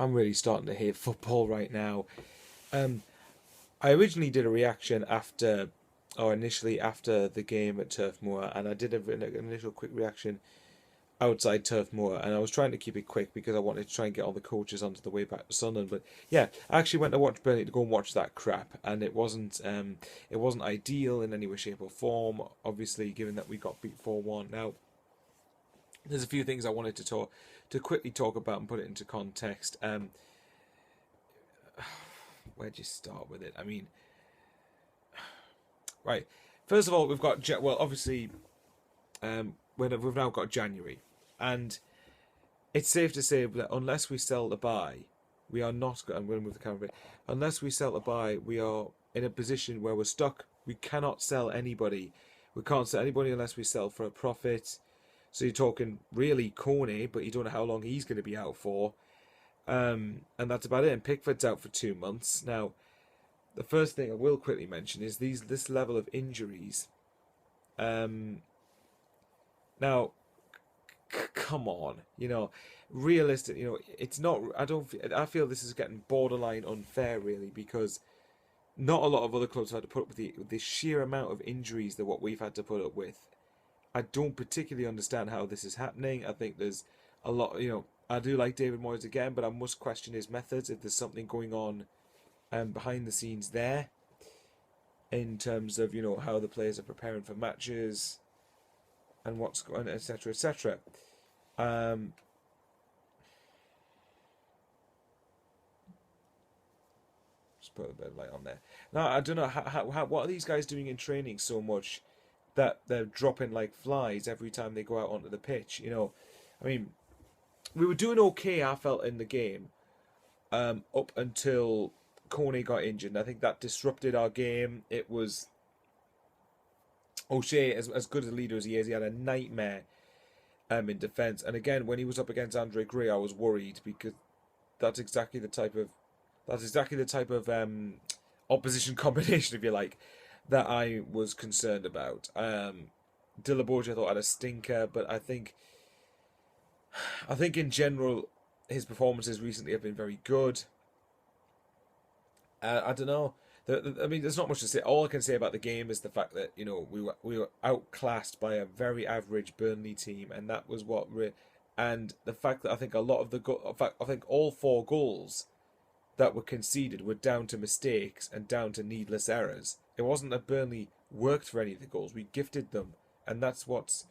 I'm really starting to hate football right now. Um, I originally did a reaction after, or initially after the game at Turf Moor, and I did an initial quick reaction outside Turf Moor, and I was trying to keep it quick because I wanted to try and get all the coaches onto the way back to Sunderland. But yeah, I actually went to watch Burnley to go and watch that crap, and it wasn't ideal in any way, shape, or form. Obviously, given that we got beat 4-1. Now, there's a few things I wanted to quickly talk about and put it into context. Where'd you start with it? I mean, right. First of all, we've got obviously, we've now got January, and it's safe to say that unless we sell the buy, we are not. I'm going to move the camera a bit. Unless we sell the buy, we are in a position where we're stuck. We cannot sell anybody. We can't sell anybody unless we sell for a profit. So you're talking really Corney, but you don't know how long he's going to be out for. And that's about it. And Pickford's out for 2 months. Now, the first thing I will quickly mention is this level of injuries. Now, come on, realistic. It's not. I feel this is getting borderline unfair, really, because not a lot of other clubs have had to put up with the sheer amount of injuries that what we've had to put up with. I don't particularly understand how this is happening. I think there's a lot. I do like David Moyes again, but I must question his methods. If there's something going on, behind the scenes there, in terms of how the players are preparing for matches, and what's going, etc., etc. Just put a bit of light on there. Now I don't know how what are these guys doing in training so much that they're dropping like flies every time they go out onto the pitch. I mean, we were doing okay, I felt, in the game, up until Coney got injured. And I think that disrupted our game. It was O'Shea, as good a leader as he is, he had a nightmare in defence. And again, when he was up against Andre Gray, I was worried because that's exactly the type of opposition combination, if you like, that I was concerned about. Dillaborgia I thought had a stinker, but I think in general his performances recently have been very good. I don't know. I mean, there's not much to say. All I can say about the game is the fact that we were outclassed by a very average Burnley team, and that was and the fact that I think a lot of I think all 4 goals that were conceded were down to mistakes and down to needless errors. It wasn't that Burnley worked for any of the goals; we gifted them, and that's what's.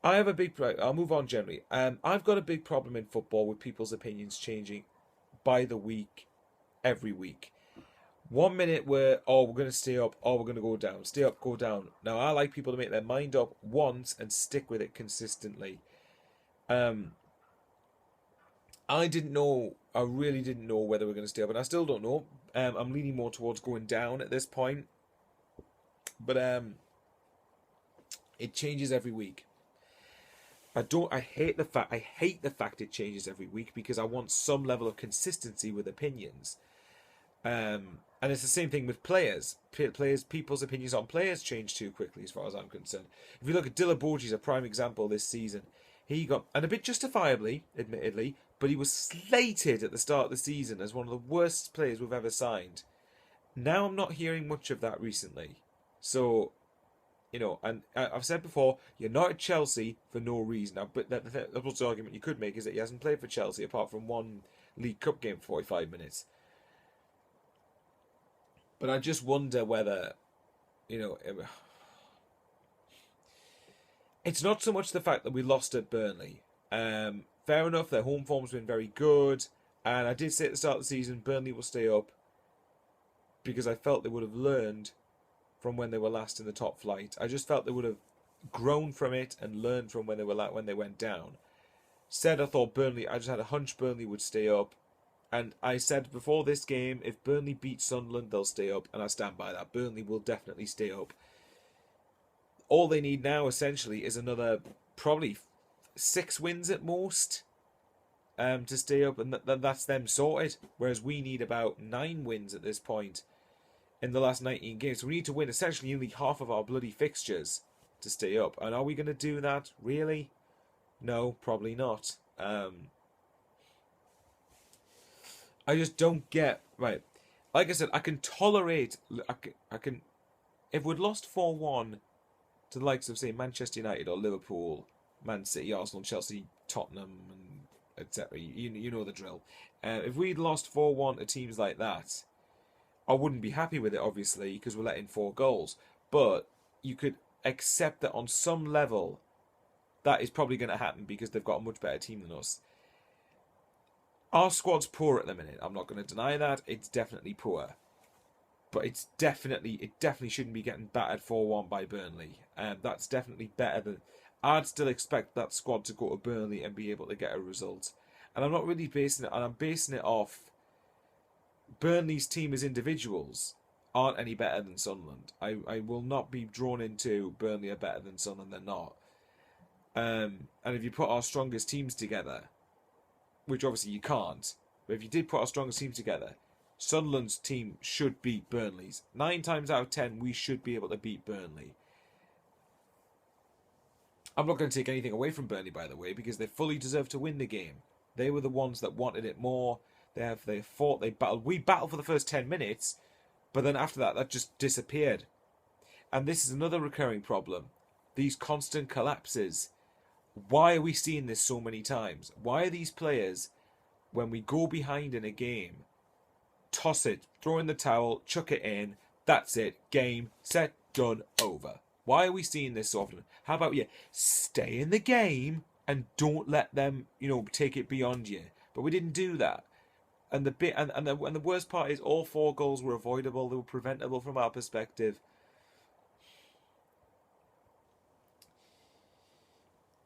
I have a big. I'll move on generally. I've got a big problem in football with people's opinions changing by the week, every week. 1 minute we're going to stay up, we're going to go down. Stay up, go down. Now I like people to make their mind up once and stick with it consistently. I really didn't know whether we're going to stay up, and I still don't know. I'm leaning more towards going down at this point, but it changes every week. I hate the fact it changes every week because I want some level of consistency with opinions. And it's the same thing with players. People's opinions on players change too quickly, as far as I'm concerned. If you look at Dillaborgia, is a prime example this season. He got, and a bit justifiably, admittedly, but he was slated at the start of the season as one of the worst players we've ever signed. Now I'm not hearing much of that recently. So, and I've said before, you're not at Chelsea for no reason. Now, but the argument you could make is that he hasn't played for Chelsea apart from one League Cup game for 45 minutes. But I just wonder whether, it's not so much the fact that we lost at Burnley. Fair enough, their home form's been very good. And I did say at the start of the season, Burnley will stay up because I felt they would have learned from when they were last in the top flight. I just felt they would have grown from it and learned from when they went down. I just had a hunch Burnley would stay up. And I said before this game, if Burnley beat Sunderland, they'll stay up. And I stand by that. Burnley will definitely stay up. All they need now, essentially, is another probably 6 wins at most to stay up. And that's them sorted. Whereas we need about 9 wins at this point in the last 19 games. So we need to win essentially only half of our bloody fixtures to stay up. And are we going to do that? Really? No, probably not. I just don't get right. Like I said, I can tolerate. I can. If we'd lost 4-1 to the likes of say Manchester United or Liverpool, Man City, Arsenal, Chelsea, Tottenham, and etc. You know the drill. If we'd lost 4-1 to teams like that, I wouldn't be happy with it, obviously, because we're letting 4 goals. But you could accept that on some level, that is probably going to happen because they've got a much better team than us. Our squad's poor at the minute. I'm not going to deny that. It's definitely poor. But it definitely shouldn't be getting battered 4-1 by Burnley. That's definitely better than... I'd still expect that squad to go to Burnley and be able to get a result. And I'm not really basing it... And I'm basing it off... Burnley's team as individuals aren't any better than Sunderland. I will not be drawn into Burnley are better than Sunderland. They're not. And if you put our strongest teams together, which obviously you can't, but if you did put our strongest teams together, Sunderland's team should beat Burnley's. 9 times out of 10, we should be able to beat Burnley. I'm not going to take anything away from Burnley, by the way, because they fully deserve to win the game. They were the ones that wanted it more. They fought, they battled. We battled for the first 10 minutes, but then after that just disappeared. And this is another recurring problem. These constant collapses. Why are we seeing this so many times? Why are these players, when we go behind in a game, toss it, throw in the towel, chuck it in, that's it, game, set, done, over? Why are we seeing this so often? How about you stay in the game and don't let them, take it beyond you? But we didn't do that. And the worst part is all 4 goals were avoidable. They were preventable from our perspective.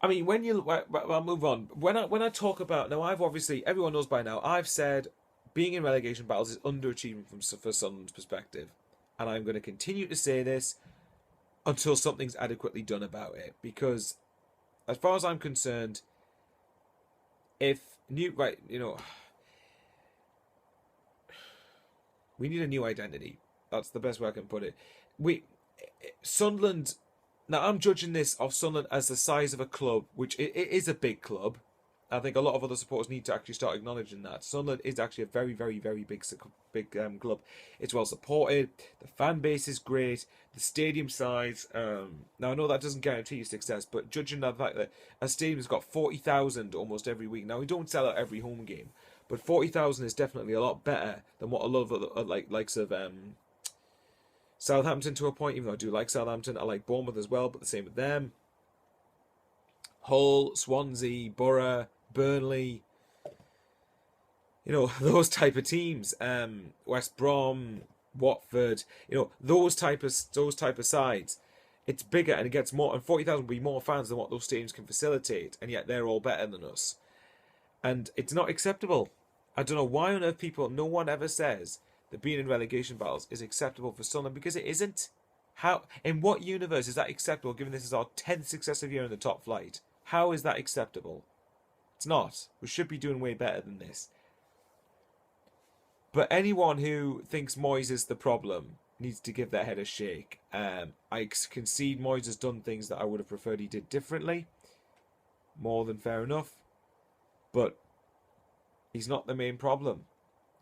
I mean, I'll move on. When I talk about now, I've obviously everyone knows by now. I've said being in relegation battles is underachievement for Sunderland's perspective, and I'm going to continue to say this until something's adequately done about it. Because, as far as I'm concerned, we need a new identity. That's the best way I can put it. Sunderland. Now, I'm judging this of Sunderland as the size of a club, which it is a big club. I think a lot of other supporters need to actually start acknowledging that. Sunderland is actually a very, very, very big club. It's well supported. The fan base is great. The stadium size. Now, I know that doesn't guarantee you success, but judging the fact that a stadium's got 40,000 almost every week. Now, we don't sell out every home game, but 40,000 is definitely a lot better than what a lot of other likes of Southampton to a point. Even though I do like Southampton, I like Bournemouth as well, but the same with them. Hull, Swansea, Borough, Burnley, those type of teams. West Brom, Watford, those type of sides. It's bigger and it gets more, and 40,000 will be more fans than what those stadiums can facilitate, and yet they're all better than us. And it's not acceptable. I don't know why on earth no one ever says that being in relegation battles is acceptable for Sunderland, because it isn't. How, in what universe is that acceptable, given this is our 10th successive year in the top flight? How is that acceptable? It's not. We should be doing way better than this. But anyone who thinks Moyes is the problem needs to give their head a shake. I concede Moyes has done things that I would have preferred he did differently. More than fair enough. But he's not the main problem.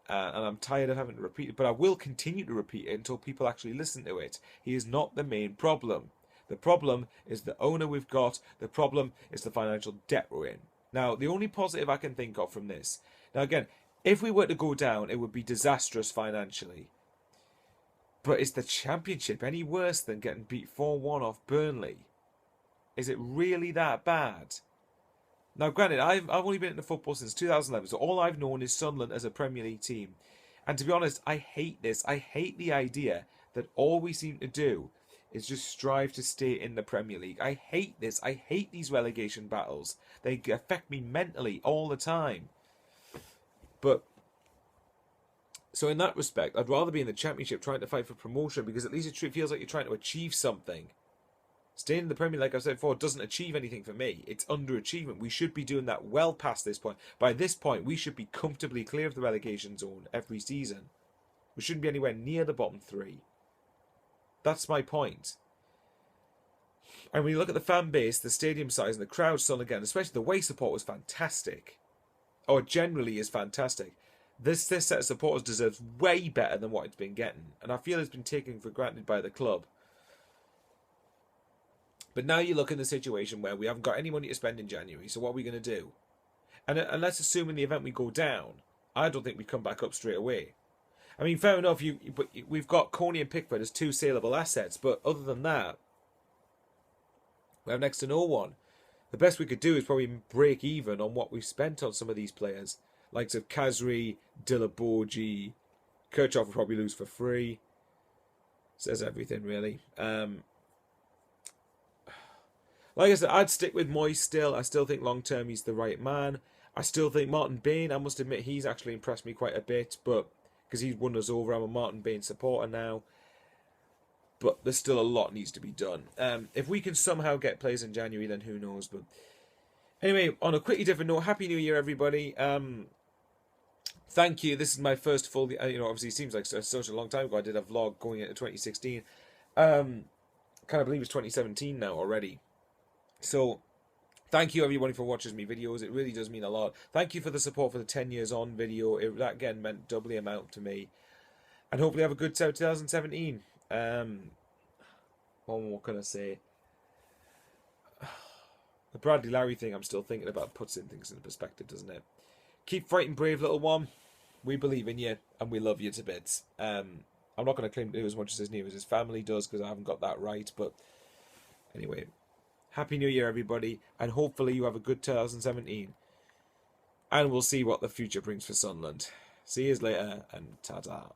And I'm tired of having to repeat it, but I will continue to repeat it until people actually listen to it. He is not the main problem. The problem is the owner we've got. The problem is the financial debt we're in. Now, the only positive I can think of from this... Now, again, if we were to go down, it would be disastrous financially. But is the Championship any worse than getting beat 4-1 off Burnley? Is it really that bad? Now, granted, I've only been into football since 2011, so all I've known is Sunderland as a Premier League team. And to be honest, I hate this. I hate the idea that all we seem to do is just strive to stay in the Premier League. I hate this. I hate these relegation battles. They affect me mentally all the time. But, so in that respect, I'd rather be in the Championship trying to fight for promotion, because at least it feels like you're trying to achieve something. Staying in the Premier League, like I said before, doesn't achieve anything for me. It's underachievement. We should be doing that well past this point. By this point, we should be comfortably clear of the relegation zone every season. We shouldn't be anywhere near the bottom 3. That's my point. And when you look at the fan base, the stadium size, and the crowd, again, especially the away support was fantastic. Or generally is fantastic. This set of supporters deserves way better than what it's been getting, and I feel it's been taken for granted by the club. But now you look in the situation where we haven't got any money to spend in January, so what are we going to do? And let's assume in the event we go down, I don't think we come back up straight away. I mean, fair enough, but we've got Coney and Pickford as two saleable assets, but other than that, we have next to no one. The best we could do is probably break even on what we've spent on some of these players. Likes of Kazri, Dillaborgi, Kirchhoff will probably lose for free. Says everything, really. Like I said, I'd stick with Moyes still. I still think long term he's the right man. I still think Martin Bain, I must admit, he's actually impressed me quite a bit, but because he's won us over, I'm a Martin Bain supporter now. But there's still a lot needs to be done. If we can somehow get players in January, then who knows. But anyway, on a quickly different note, Happy New Year, everybody. Thank you. This is my first full, obviously it seems like such a long time ago. I did a vlog going into 2016. Kind of believe it's 2017 now already. So, thank you everybody for watching me videos. It really does mean a lot. Thank you for the support for the 10 years on video. That again meant doubly amount to me. And hopefully have a good 2017. What can I say? The Bradley Larry thing I'm still thinking about puts in things into perspective, doesn't it? Keep fighting brave, little one. We believe in you and we love you to bits. I'm not going to claim to do as much as his family does because I haven't got that right. But anyway, Happy New Year, everybody. And hopefully you have a good 2017. And we'll see what the future brings for Sunderland. See you later and ta-ta.